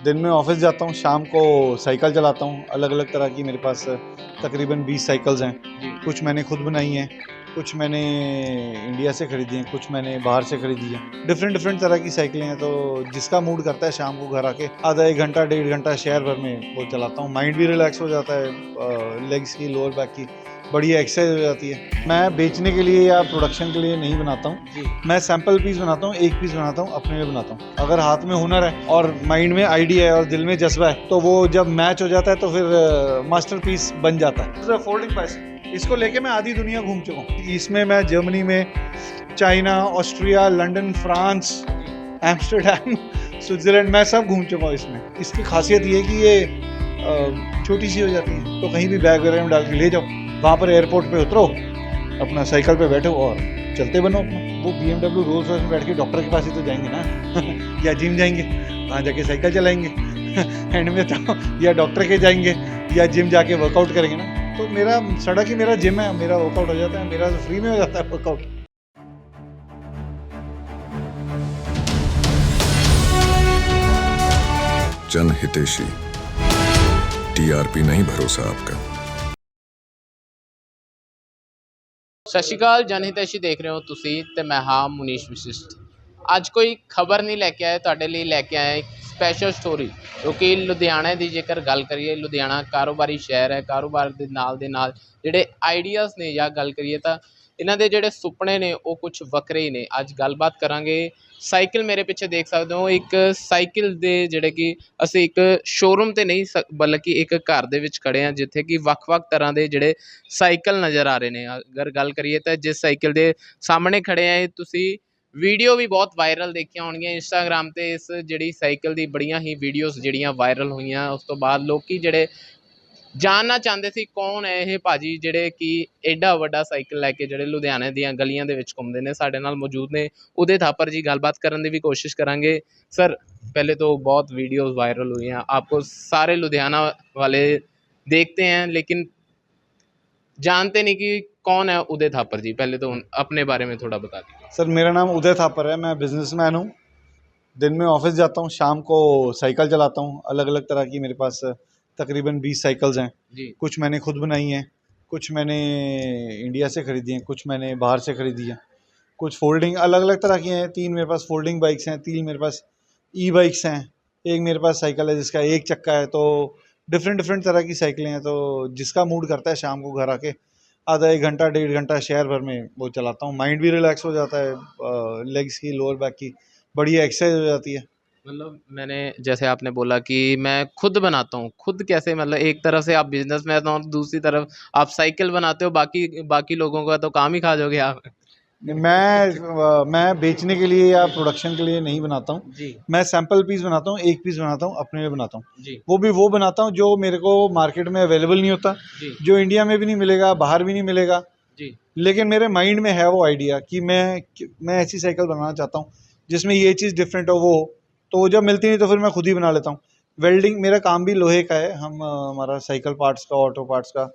दिन में ऑफिस जाता हूँ, शाम को साइकिल चलाता हूँ। अलग अलग तरह की मेरे पास तकरीबन 20 साइकिल्स हैं। कुछ मैंने खुद बनाई हैं, कुछ मैंने इंडिया से ख़रीदी हैं, कुछ मैंने बाहर से ख़रीदी हैं। डिफरेंट डिफरेंट तरह की साइकिलें हैं, तो जिसका मूड करता है शाम को घर आके आधा 1 घंटा 1.5 घंटा शहर भर में वो चलाता हूँ। माइंड भी रिलैक्स हो जाता है, लेग्स की, लोअर बैक की बढ़िया एक्सरसाइज हो जाती है। मैं बेचने के लिए या प्रोडक्शन के लिए नहीं बनाता हूँ, मैं सैंपल पीस बनाता हूँ, एक पीस बनाता हूँ, अपने लिए बनाता हूँ। अगर हाथ में हुनर है और माइंड में आइडिया है और दिल में जज्बा है तो वो जब मैच हो जाता है तो फिर मास्टर पीस बन जाता है। फोल्डिंग बाइसिकल, इसको लेके मैं आधी दुनिया घूम चुका हूँ। इसमें मैं जर्मनी में, China, Austria, London, France, Amsterdam, Switzerland, मैं सब घूम चुका हूँ। इसमें इसकी खासियत ये है कि ये छोटी सी हो जाती है, तो कहीं भी बैग वगैरह में डाल के ले जाओ, वहाँ पर एयरपोर्ट पे उतरो, अपना साइकिल पे बैठो और चलते बनो अपना। वो BMW रोल्स रॉयस में बैठ के डॉक्टर के पास ही तो जाएंगे ना या जिम जाएंगे, वहाँ जाके साइकिल चलाएंगे एंड में तो, या डॉक्टर के जाएंगे या जिम जाके वर्कआउट करेंगे ना। तो मेरा सड़क ही मेरा जिम है, मेरा वर्कआउट हो जाता है, मेरा तो फ्री में हो जाता है वर्कआउट। जन हितेशी, TRP नहीं भरोसा आपका। ਸਤਿ ਸ਼੍ਰੀ ਅਕਾਲ, ਜਨਹਿਤੈਸ਼ੀ ਦੇਖ ਰਹੇ ਹੋ ਤੁਸੀਂ ਤੇ ਮੈਂ ਹਾਂ ਮੁਨੀਸ਼ ਵਿਸ਼ਿਸ਼ਟ। ਅੱਜ ਕੋਈ ਖਬਰ ਨਹੀਂ ਲੈ ਕੇ ਆਏ, ਤੁਹਾਡੇ ਲਈ ਲੈ ਕੇ ਆਏ ਇੱਕ ਸਪੈਸ਼ਲ ਸਟੋਰੀ, ਕਿਉਂਕਿ ਲੁਧਿਆਣੇ ਦੀ ਜੇਕਰ ਗੱਲ ਕਰੀਏ, ਲੁਧਿਆਣਾ ਕਾਰੋਬਾਰੀ ਸ਼ਹਿਰ ਹੈ। ਕਾਰੋਬਾਰ ਦੇ ਨਾਲ ਜਿਹੜੇ ਆਈਡੀਆਜ਼ ਨੇ ਜਾਂ ਗੱਲ ਕਰੀਏ ਤਾਂ ਇਹਨਾਂ ਦੇ ਜਿਹੜੇ ਸੁਪਨੇ ਨੇ ਉਹ ਕੁਝ ਵੱਖਰੇ ਹੀ ਨੇ। ਅੱਜ ਗੱਲਬਾਤ ਕਰਾਂਗੇ। ਸਾਈਕਲ ਮੇਰੇ ਪਿੱਛੇ ਦੇਖ ਸਕਦੇ ਹੋ, ਇੱਕ ਸਾਈਕਲ ਦੇ ਜਿਹੜੇ ਕਿ ਅਸੀਂ ਇੱਕ ਸ਼ੋਰੂਮ 'ਤੇ ਨਹੀਂ ਬਲਕਿ ਇੱਕ ਘਰ ਦੇ ਵਿੱਚ ਖੜ੍ਹੇ ਹਾਂ, ਜਿੱਥੇ ਕਿ ਵੱਖ-ਵੱਖ ਤਰ੍ਹਾਂ ਦੇ ਜਿਹੜੇ ਸਾਈਕਲ ਨਜ਼ਰ ਆ ਰਹੇ ਨੇ। ਅਗਰ ਗੱਲ ਕਰੀਏ ਤਾਂ ਜਿਸ ਸਾਈਕਲ ਦੇ ਸਾਹਮਣੇ ਖੜ੍ਹੇ ਆ, ਤੁਸੀਂ ਵੀਡੀਓ ਵੀ ਬਹੁਤ ਵਾਇਰਲ ਦੇਖੀਆਂ ਹੋਣਗੀਆਂ ਇੰਸਟਾਗ੍ਰਾਮ 'ਤੇ। ਇਸ ਜਿਹੜੀ ਸਾਈਕਲ ਦੀ ਬੜੀਆਂ ਹੀ ਵੀਡੀਓਜ਼ ਜਿਹੜੀਆਂ ਵਾਇਰਲ ਹੋਈਆਂ, ਉਸ ਤੋਂ ਬਾਅਦ ਲੋਕ ਜਿਹੜੇ ਜਾਣਨਾ ਚਾਹੁੰਦੇ ਸੀ ਕੌਣ ਹੈ ਇਹ ਭਾਜੀ ਜਿਹੜੇ ਕਿ ਐਡਾ ਵੱਡਾ ਸਾਈਕਲ ਲੈ ਕੇ ਜਿਹੜੇ ਲੁਧਿਆਣੇ ਦੀਆਂ ਗਲੀਆਂ ਦੇ ਵਿੱਚ ਘੁੰਮਦੇ ਨੇ। ਸਾਡੇ ਨਾਲ ਮੌਜੂਦ ਨੇ ਉਦੇ ਥਾਪਰ ਜੀ, ਗੱਲਬਾਤ ਕਰਨ ਦੀ ਵੀ ਕੋਸ਼ਿਸ਼ ਕਰਾਂਗੇ। सर, पहले तो बहुत वीडियोस वायरल हुई हैं, आपको सारे लुधियाना वाले देखते हैं लेकिन जानते नहीं कि कौन है उदय थापर जी। पहले तो अपने बारे में थोड़ा बता दीजिए। सर, मेरा नाम उदय थापर है, मैं बिजनेसमैन हूँ। दिन में ऑफिस जाता हूँ, शाम को साइकिल चलाता हूँ। अलग अलग तरह की मेरे पास तकरीबन 20 साइकिल्स हैं जी। कुछ मैंने खुद बनाई हैं, कुछ मैंने इंडिया से ख़रीदी हैं, कुछ मैंने बाहर से ख़रीदी हैं। कुछ फोल्डिंग अलग अलग तरह की हैं। 3 मेरे पास फोल्डिंग बाइक्स हैं, 3 मेरे पास ई-बाइक्स हैं, एक मेरे पास साइकिल है जिसका एक चक्का है। तो डिफरेंट डिफरेंट तरह की साइकिलें हैं, तो जिसका मूड करता है शाम को घर आके आधा 1 घंटा 1.5 घंटा शहर भर में वो चलाता हूँ। माइंड भी रिलैक्स हो जाता है, लेग्स की, लोअर बैक की बढ़िया एक्सरसाइज हो जाती है। मतलब मैंने जैसे आपने बोला कि मैं खुद बनाता हूँ, खुद कैसे? मतलब एक तरफ से आप बिजनेसमैन हो, दूसरी तरफ आप साइकिल बनाते हो, बाकी लोगों का तो काम ही खा जाओगे आप। मैं बेचने के लिए या प्रोडक्शन के लिए नहीं बनाता हूँ, जी मैं सैंपल पीस बनाता हूँ, एक पीस बनाता हूँ, अपने लिए बनाता हूँ। जी वो भी वो बनाता हूँ जो मेरे को मार्केट में अवेलेबल नहीं होता, जी जो इंडिया में भी नहीं मिलेगा, बाहर भी नहीं मिलेगा। जी लेकिन मेरे माइंड में है वो आइडिया कि मैं ऐसी साइकिल बनाना चाहता हूँ जिसमें ये चीज़ डिफरेंट हो, वो हो। तो वो जब मिलती नहीं तो फिर मैं खुद ही बना लेता हूँ। वेल्डिंग मेरा काम भी लोहे का है। हमारा साइकिल पार्ट्स का, ऑटो पार्ट्स का,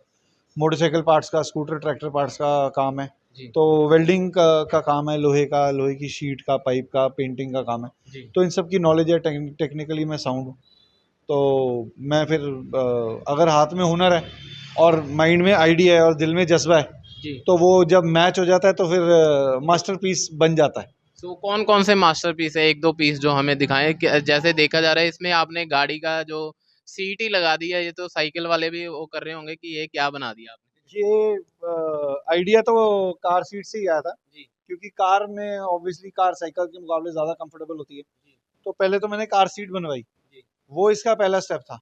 मोटरसाइकिल पार्ट्स का, स्कूटर ट्रैक्टर पार्ट्स का काम है। जी तो वेल्डिंग का काम है, लोहे का, लोहे की शीट का, पाइप का, पेंटिंग का काम है। जी तो इन सब की नॉलेज है, टेक्निकली मैं साउंड हूँ। तो मैं फिर अगर हाथ में हुनर है और माइंड में आइडिया है और दिल में जज्बा है जी। तो वो जब मैच हो जाता है तो फिर मास्टर पीस बन जाता है। तो कौन कौन से मास्टर पीस है, एक दो पीस जो हमें दिखाएं? जैसे देखा जा रहा है इसमें आपने गाड़ी का जो सीट ही लगा दिया, ये तो साइकिल वाले भी वो कर रहे होंगे कि ये क्या बना दिया आपने। ये आइडिया तो कार सीट से ही आया था, जी क्योंकि कार में ऑब्वियसली कार साइकिल के मुकाबले ज़्यादा कंफर्टेबल होती है। जी तो पहले तो मैंने कार सीट बनवाई, जी वो इसका पहला स्टेप था।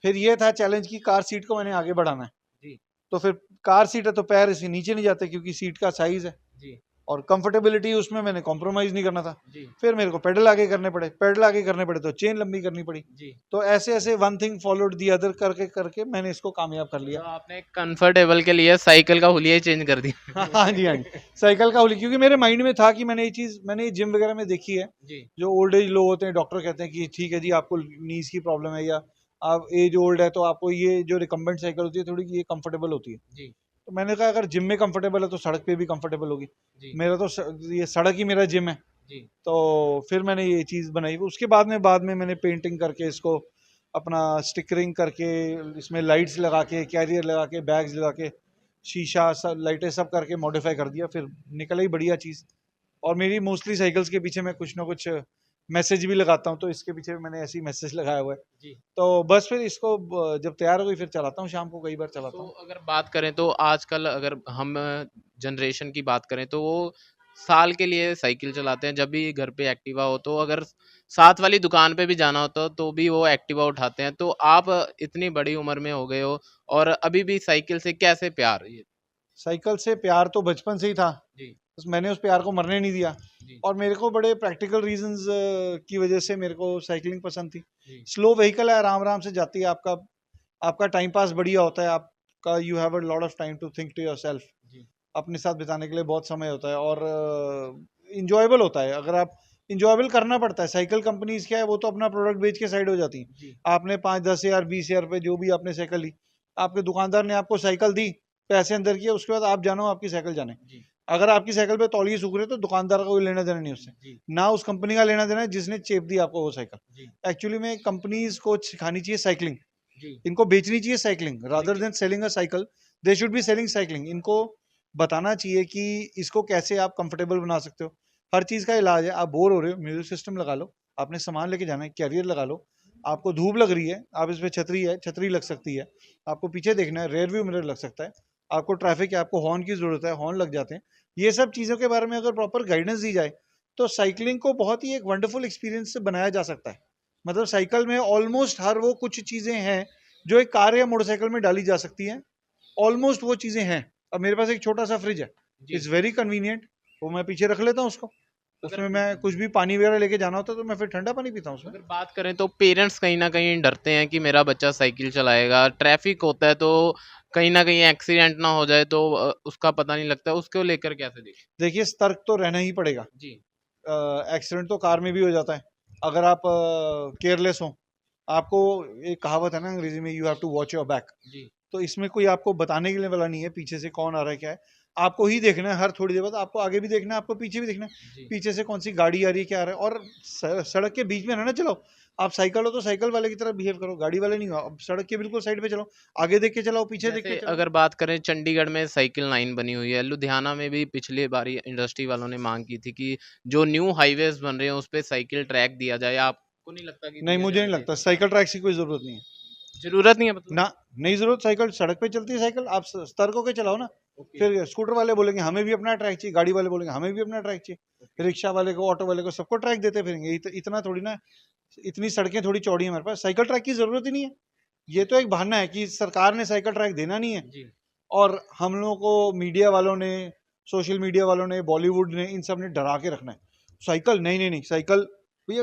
फिर ये था चैलेंज कि कार सीट को मैंने आगे बढ़ाना है। जी तो फिर कार सीट है तो पैर इसे नीचे नहीं जाते क्योंकि सीट का साइज़ है, जी और कंफर्टेबिलिटी उसमें मैंने कॉम्प्रोमाइज़ नहीं करना था। जी फिर मेरे को पेडल आगे करने पड़े तो चेन लंबी करनी पड़ी। जी। तो ऐसे ऐसे one thing followed the other करके करके मैंने इसको कामयाब कर तो लिया। आपने कंफर्टेबल के लिए साइकिल का हुलिया ही चेंज कर दिया। हाँ जी, हाँ जी, साइकिल का हुलिया, क्योंकि मेरे माइंड में था कि मैंने ये जिम वगैरह में देखी है। जी जो ओल्ड एज लोग होते हैं, डॉक्टर कहते हैं कि ठीक है जी, आपको नीज की प्रॉब्लम है या आप एज ओल्ड है, तो आपको ये जो रिकम्बेंट साइकिल होती है थोड़ी ये कंफर्टेबल होती है। जी तो मैंने कहा अगर जिम में कंफर्टेबल है तो सड़क पे भी कंफर्टेबल होगी। जी मेरा तो ये सड़क ही मेरा जिम है। जी तो फिर मैंने ये चीज़ बनाई। उसके बाद में मैंने पेंटिंग करके इसको अपना स्टिकरिंग करके इसमें लाइट्स लगा के कैरियर लगा के बैग्स लगा के शीशा सब लाइटें सब करके मॉडिफाई कर दिया, फिर निकल आई बढ़िया चीज़। और मेरी मोस्टली साइकिल्स के पीछे मैं कुछ ना कुछ मैसेज भी लगाता हूँ, तो इसके पीछे भी मैंने ऐसी मैसेज लगाया हुआ है। जी। तो बस फिर इसको जब तैयार हो गई फिर चलाता हूँ, शाम को कई बार चलाता तो हूँ। अगर बात करें तो आजकल अगर हम जनरेशन की बात करें तो वो साल के लिए साइकिल चलाते हैं। जब भी घर पे एक्टिवा हो तो अगर साथ वाली दुकान पे भी जाना होता तो भी वो एक्टिवा उठाते हैं। तो आप इतनी बड़ी उम्र में हो गए हो और अभी भी साइकिल से कैसे प्यार ये? साइकिल से प्यार तो बचपन से ही था, जी बस मैंने उस प्यार को मरने नहीं दिया। जी और मेरे को बड़े प्रैक्टिकल रीजंस की वजह से मेरे को साइकिलिंग पसंद थी। जी स्लो व्हीकल है, आराम आराम से जाती है, आपका आपका टाइम पास बढ़िया होता है, आपका you have a lot of time to think to yourself. जी अपने साथ बिताने के लिए बहुत समय होता है और इंजॉयबल होता है। अगर आप इंजॉयबल करना पड़ता है, साइकिल कंपनीज क्या है, वो तो अपना प्रोडक्ट बेच के साइड हो जाती हैं। जी आपने 5-10 हज़ार 20 हज़ार रुपये जो भी आपने साइकिल ली, आपके दुकानदार ने आपको साइकिल दी, पैसे अंदर किए, उसके बाद आप जानो आपकी साइकिल जाने। जी अगर आपकी साइकिल पे तौलिए सूख रहे तो दुकानदार का कोई लेना देना नहीं उससे, जी ना उस कंपनी का लेना देना है जिसने चेप दी आपको वो साइकिल। जी एक्चुअली में कंपनीज को सिखानी चाहिए साइकिलिंग, जी इनको बेचनी चाहिए साइकिलिंग रादर लेकिन than selling a cycle. They should be selling cycling. इनको बताना चाहिए कि इसको कैसे आप कंफर्टेबल बना सकते हो। हर चीज़ का इलाज है। आप बोर हो रहे हो, म्यूजिक सिस्टम लगा लो, आपने सामान लेके जाना है, कैरियर लगा लो। आपको धूप लग रही है, आप इस पे छतरी है, छतरी लग सकती है। आपको पीछे देखना है, रेयर व्यू मिरर लग सकता है। आपको ट्रैफिक है, आपको हॉर्न की ज़रूरत है, हॉर्न लग जाते हैं। ये सब चीज़ों के बारे में अगर प्रॉपर गाइडेंस दी जाए तो साइकिलिंग को बहुत ही एक वंडरफुल एक्सपीरियंस से बनाया जा सकता है। मतलब साइकिल में ऑलमोस्ट हर वो कुछ चीज़ें हैं जो एक कार या मोटरसाइकिल में डाली जा सकती हैं, ऑलमोस्ट वो चीज़ें हैं। अब मेरे पास एक छोटा सा फ्रिज है, जी इट्स वेरी कन्वीनियंट, वो मैं पीछे रख लेता हूँ उसको। अगर उसमें मैं कुछ भी पानी वगैरह लेके जाना होता है तो मैं फिर ठंडा पानी पीता हूँ उसमें। अगर बात करें तो पेरेंट्स कहीं न कहीं डरते हैं कि मेरा बच्चा साइकिल चलाएगा, ट्रैफ़िक होता है तो कहीं न कहीं एक्सीडेंट ना हो जाए तो उसका पता नहीं लगता, उसको लेकर कैसे देखें? देखिए सतर्क तो रहना ही पड़ेगा। जी, एक्सीडेंट तो कार में भी हो जाता है अगर आप केयरलेस हो। आपको एक कहावत है ना अंग्रेजी में, you have to watch your back. जी, तो इसमें कोई आपको बताने के लिए वाला नहीं है पीछे से कौन आ रहा है क्या है। आपको ही देखना है, हर थोड़ी देर बाद आपको आगे भी देखना है, आपको पीछे भी देखना है, जी। पीछे से कौन सी गाड़ी आ रही है क्या आ रहा है। और सड़क के बीच में ना चलाओ। आप साइकिल हो तो साइकिल वाले की तरह बिहेव करो, गाड़ी वाले नहीं हो। अब सड़क के बिल्कुल साइड पे चलाओ, आगे देख के चलाओ, पीछे देख के जैसे चलाओ। अगर बात करें चंडीगढ़ में साइकिल लाइन बनी हुई है, लुधियाना में भी पिछली बारी इंडस्ट्री वालों ने माँग की थी कि जो न्यू हाईवेज़ बन रहे हैं, उस पे साइकिल ट्रैक दिया जाए। आपको नहीं लगता कि नहीं, दिया मुझे जाना नहीं चाहिए? लगता साइकिल ट्रैक की कोई जरूरत नहीं है। ज़रूरत नहीं है मतलब? ना, नहीं जरूरत। साइकिल सड़क पे चलती है, साइकिल आप सतर्क होकर चलाओ ना। ओके, फिर स्कूटर वाले बोलेंगे हमें भी अपना ट्रैक चाहिए, गाड़ी वाले बोलेंगे हमें भी अपना ट्रैक चाहिए, ओके। रिक्शा वाले को, ऑटो वाले को, सबको ट्रैक देते फिरेंगे। इतना थोड़ी ना, इतनी सड़कें थोड़ी चौड़ी हैं हमारे पास, साइकिल ट्रैक की जरूरत ही नहीं है। ये तो एक बहाना है कि सरकार ने साइकिल ट्रैक देना नहीं है। जी, और हम लोगों को मीडिया वालों ने, सोशल मीडिया वालों ने, बॉलीवुड ने, इन सब ने डरा के रखना है। साइकिल नहीं नहीं नहीं, साइकिल भाई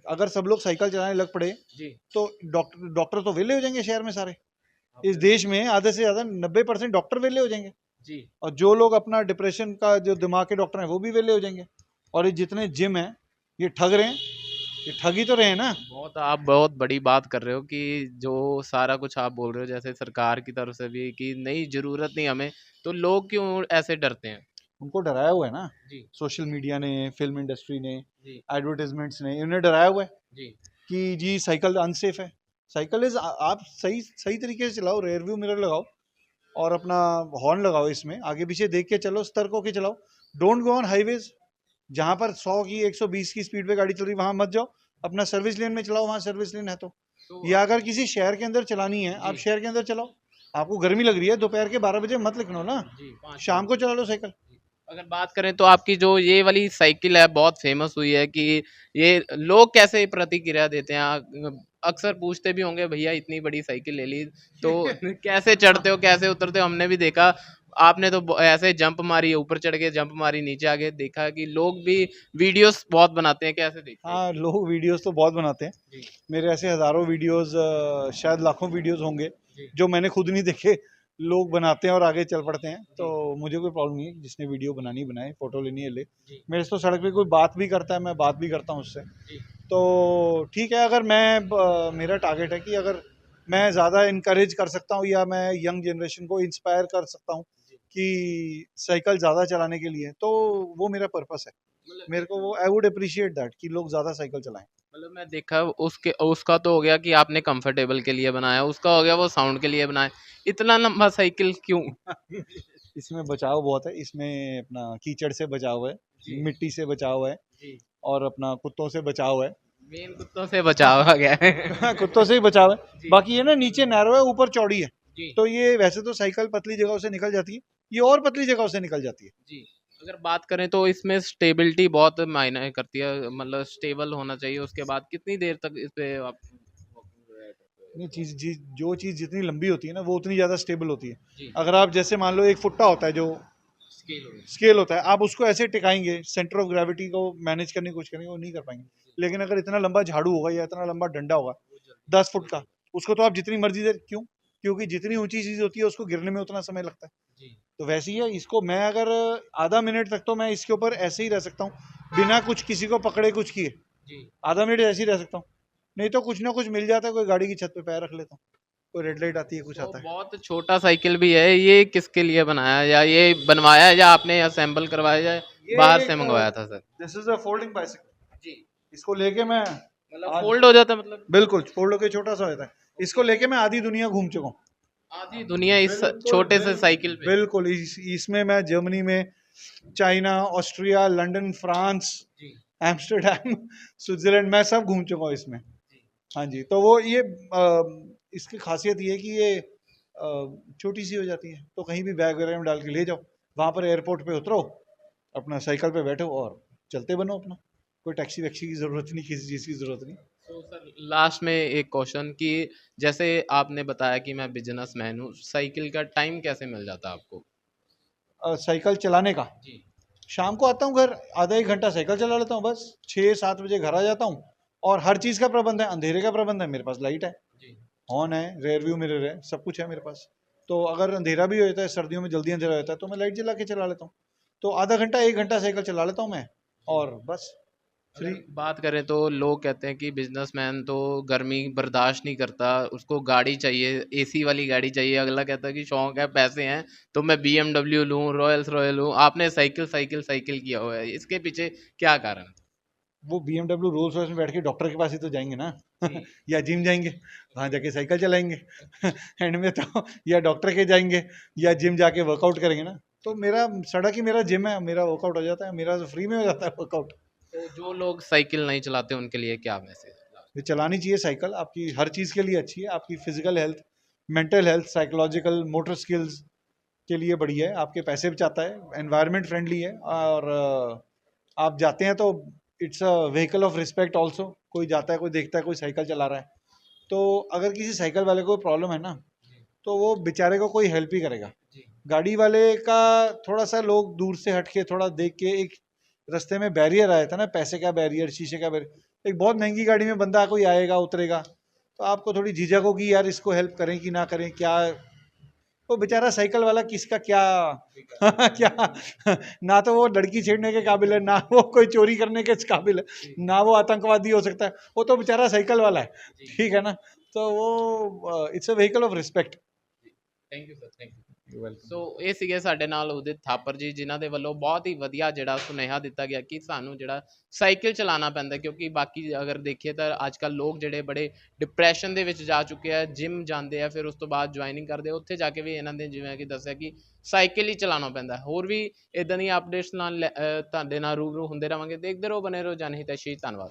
अगर सब लोग साइकिल चलाने लग पड़े जी। तो डॉक्टर डॉक्टर तो वेले हो जाएंगे शहर में सारे। इस आपने देश में आधे से ज़्यादा 90% डॉक्टर वेले हो जाएंगे। जी, और जो लोग अपना डिप्रेशन का जो दिमाग के डॉक्टर हैं वो भी वेले हो जाएंगे। और ये जितने जिम हैं ये ठग रहे हैं, ये ठग ही तो रहे हैं ना। आप बहुत बड़ी बात कर रहे हो कि जो सारा कुछ आप बोल रहे हो जैसे सरकार की तरफ से भी कि नहीं ज़रूरत नहीं हमें, तो लोग क्यों ऐसे डरते हैं? उनको डराया हुआ है ना, जी, सोशल मीडिया ने, फिल्म इंडस्ट्री ने, जी, एडवर्टाइजमेंट्स ने, इन्हें डराया हुआ है जी, कि जी साइकिल अनसेफ है। साइकिल इज, आप सही सही तरीके से चलाओ, रेयर व्यू मिरर लगाओ और अपना हॉर्न लगाओ, इसमें आगे पीछे देख के चलो, सतर्क होके चलाओ। डोंट गो ऑन हाईवेज जहाँ पर 100 की 120 की स्पीड पे गाड़ी चल रही, वहां मत जाओ। अपना सर्विस लेन में चलाओ, वहाँ सर्विस लेन है तो। तो या अगर किसी शहर के अंदर चलानी है, आप जी, शहर के अंदर चलाओ। आपको गर्मी लग रही है, दोपहर के 12 बजे मत निकलो ना, जी, 5 शाम को चला लो साइकिल। जी। अगर बात करें तो आपकी जो ये वाली साइकिल है बहुत फ़ेमस हुई है कि ये लोग कैसे प्रतिक्रिया देते हैं? अक्सर पूछते भी होंगे भैया इतनी बड़ी साइकिल ले ली तो कैसे चढ़ते हो, कैसे उतरते हो? हमने भी देखा आपने तो ऐसे जंप मारी, ऊपर चढ़ के जंप मारी, नीचे आके देखा कि लोग भी वीडियोस बहुत बनाते हैं, कैसे देखते हैं? हाँ, लोग वीडियोस तो बहुत बनाते हैं। जी, मेरे ऐसे हज़ारों वीडियोस, शायद लाखों वीडियोस होंगे जी, जो मैंने खुद नहीं देखे, लोग बनाते हैं और आगे चल पड़ते हैं। तो जी, मुझे कोई प्रॉब्लम नहीं है, जिसने वीडियो बनानी बनाए, फ़ोटो लेनी है ले। जी, मेरे से तो सड़क पे कोई बात भी करता है, मैं बात भी करता हूँ उससे। जी, तो ठीक है, अगर मेरा टारगेट है कि अगर मैं ज़्यादा इनकरेज कर सकता हूँ या मैं यंग जनरेशन को इंस्पायर कर सकता हूँ जी। कि साइकिल ज़्यादा चलाने के लिए, तो वो मेरा पर्पस है। मेरे को वो आई वुड अप्रिशिएट दैट कि लोग ज़्यादा साइकिल चलाएं। मतलब मैं देखा उसके उसका तो हो गया कि आपने कंफर्टेबल के लिए बनाया, उसका हो गया वो साउंड के लिए बनाया। इतना लंबा साइकिल क्यों? इसमें बचाव बहुत है, इसमें अपना कीचड़ से बचाव है, जी मिट्टी से बचाव है जी। और अपना कुत्तों से बचाव है। मेन कुत्तों से बचाव आ गया है। कुत्तों से ही बचाव है। जी बाकी ये ना नीचे नैरो है, ऊपर चौड़ी है, जी तो ये वैसे तो साइकिल पतली जगहों से निकल जाती है, ये और पतली जगहों से निकल जाती है। जी। अगर बात करें तो इसमें स्टेबिलिटी बहुत मायने करती है, मतलब स्टेबल होना चाहिए। उसके बाद कितनी देर तक इस पे आप ये जो चीज़ जितनी लंबी होती है ना वो उतनी ज़्यादा स्टेबल होती है। जी अगर आप जैसे मान लो एक फुट्टा होता है जो स्केल हो गया। स्केल होता है, आप उसको ऐसे टिकाएंगे, सेंटर ऑफ ग्रेविटी को मैनेज करने की कोशिश करेंगे, वो नहीं कर पाएंगे। लेकिन अगर इतना लंबा झाड़ू होगा या इतना लंबा डंडा होगा 10 फुट का, उसको तो आप जितनी मर्जी देर क्यों, क्योंकि जितनी ऊंची चीज़ होती है उसको गिरने में उतना समय लगता है। जी तो वैसे ही है, इसको मैं अगर आधा मिनट तक तो मैं इसके ऊपर ऐसे ही रह सकता हूँ, बिना कुछ किसी को पकड़े कुछ किए जी। आधा मिनट ऐसे ही रह सकता हूँ। नहीं तो कुछ ना कुछ मिल जाता है, कोई गाड़ी की छत पे पैर रख लेता हूँ, कोई रेड लाइट आती है, कुछ तो आता है। बहुत छोटा साइकिल भी है ये, किसके लिए बनाया है? या ये बनवाया है या आपने असेंबल करवाया या ये बाहर से एक मंगवाया था sir? This is a folding bicycle. जी। इसको लेके मैं मतलब आज फोल्ड हो जाता है मतलब? बिल्कुल फोल्ड होके छोटा सा होता है, इसको लेके मैं आधी दुनिया घूम चुका हूँ। आधी दुनिया इस बिल्कुल छोटे से साइकिल पे? बिल्कुल इसमें मैं जर्मनी में, चाइना, ऑस्ट्रिया, लंदन, फ्रांस, जी एम्स्टर्डम, स्विट्जरलैंड, मैं सब घूम चुका हूँ इसमें। जी। हाँ जी, तो वो ये इसकी खासियत ये है कि ये छोटी सी हो जाती है, तो कहीं भी बैग वगैरह में डाल के ले जाओ, वहाँ पर एयरपोर्ट पे उतरो, अपना साइकिल पे बैठो और चलते बनो अपना। कोई टैक्सी वैक्सी की ज़रूरत नहीं, किसी चीज़ की ज़रूरत नहीं। तो सर लास्ट में एक क्वेश्चन कि जैसे आपने बताया कि मैं बिजनेसमैन हूँ, साइकिल का टाइम कैसे मिल जाता है आपको? साइकिल चलाने का जी शाम को आता हूँ घर, आधा एक घंटा साइकिल चला लेता हूँ, बस 6-7 बजे घर आ जाता हूँ। और हर चीज़ का प्रबंध है, अंधेरे का प्रबंध है, मेरे पास लाइट है, जी हॉर्न है, रेयर व्यू मिरर है, सब कुछ है मेरे पास। तो अगर अंधेरा भी हो जाता है, सर्दियों में जल्दी अंधेरा हो जाता है, तो मैं लाइट जला के चला लेता हूँ। तो आधा घंटा 1 घंटा साइकिल चला लेता हूँ मैं, और बस फ्री। अगर बात करें तो लोग कहते हैं कि बिजनेसमैन तो गर्मी बर्दाश्त नहीं करता, उसको गाड़ी चाहिए, एसी वाली गाड़ी चाहिए। अगला कहता है कि शौक है, पैसे हैं तो मैं BMW लूँ, रॉयल्स रॉयल लूँ। आपने साइकिल साइकिल साइकिल किया हुआ है, इसके पीछे क्या कारण है? वो BMW रोल्स रॉयस में बैठ के डॉक्टर के पास ही तो जाएंगे ना। जी या जिम जाएंगे, वहाँ जाके साइकिल चलाएंगे। एंड में तो या डॉक्टर के जाएंगे या जिम जाके वर्कआउट करेंगे ना। तो मेरा सड़क ही मेरा जिम है, मेरा वर्कआउट हो जाता है, मेरा तो फ्री में हो जाता है वर्कआउट। तो जो लोग साइकिल नहीं चलाते उनके लिए क्या मैसेज? ये चलानी चाहिए साइकिल, आपकी हर चीज़ के लिए अच्छी है, आपकी physical health, mental health, psychological, motor skills के लिए बढ़िया है, आपके पैसे बचाता है, एनवायरनमेंट फ्रेंडली है, और आप जाते हैं तो it's a vehicle of respect also. कोई जाता है, कोई देखता है कोई साइकिल चला रहा है, तो अगर किसी साइकिल वाले को प्रॉब्लम है ना, तो वो बेचारे को कोई हेल्प ही करेगा। जी गाड़ी वाले का थोड़ा सा लोग दूर से हट के थोड़ा देख के, एक रास्ते में बैरियर आया था ना, पैसे का बैरियर, शीशे का बैरियर, एक बहुत महंगी गाड़ी में बंदा कोई आएगा उतरेगा, तो आपको थोड़ी झिझक होगी यार, इसको हेल्प करें कि ना करें, क्या वो बेचारा साइकिल वाला किसका क्या क्या ना तो वो लड़की छेड़ने के काबिल है, ना वो कोई चोरी करने के काबिल है, ना वो आतंकवादी हो सकता है, वो तो बेचारा साइकिल वाला है। ठीक है ना, तो वो it's a vehicle of respect. Thank you sir, thank you. So ਇਹ ਸੀਗੇ ਸਾਡੇ ਨਾਲ ਉਦਿਤ ਥਾਪਰ ਜੀ, ਜਿਨ੍ਹਾਂ ਦੇ ਵੱਲੋਂ ਬਹੁਤ ਹੀ ਵਧੀਆ ਜਿਹੜਾ ਸੁਨੇਹਾ ਦਿੱਤਾ ਗਿਆ ਕਿ ਸਾਨੂੰ ਜਿਹੜਾ ਸਾਈਕਲ ਚਲਾਉਣਾ ਪੈਂਦਾ, ਕਿਉਂਕਿ ਬਾਕੀ ਅਗਰ ਦੇਖੀਏ ਤਾਂ ਅੱਜ ਕੱਲ੍ਹ ਲੋਕ ਜਿਹੜੇ ਬੜੇ ਡਿਪਰੈਸ਼ਨ ਦੇ ਵਿੱਚ ਜਾ ਚੁੱਕੇ ਆ, ਜਿਮ ਜਾਂਦੇ ਆ, ਫਿਰ ਉਸ ਤੋਂ ਬਾਅਦ ਜੁਆਇਨਿੰਗ ਕਰਦੇ ਆ, ਉੱਥੇ ਜਾ ਕੇ ਵੀ ਇਹਨਾਂ ਨੇ ਜਿਵੇਂ ਕਿ ਦੱਸਿਆ ਕਿ ਸਾਈਕਲ ਹੀ ਚਲਾਉਣਾ ਪੈਂਦਾ। ਹੋਰ ਵੀ ਇੱਦਾਂ ਦੀਆਂ ਅਪਡੇਟਸ ਨਾਲ ਤੁਹਾਡੇ ਨਾਲ ਰੂਬਰੂ ਹੁੰਦੇ ਰਹਾਂਗੇ। ਦੇਖਦੇ ਰਹੋ, ਬਨੇ ਰਹੋ ਜਨਹਿਤੈਸ਼ੀ। ਧੰਨਵਾਦ।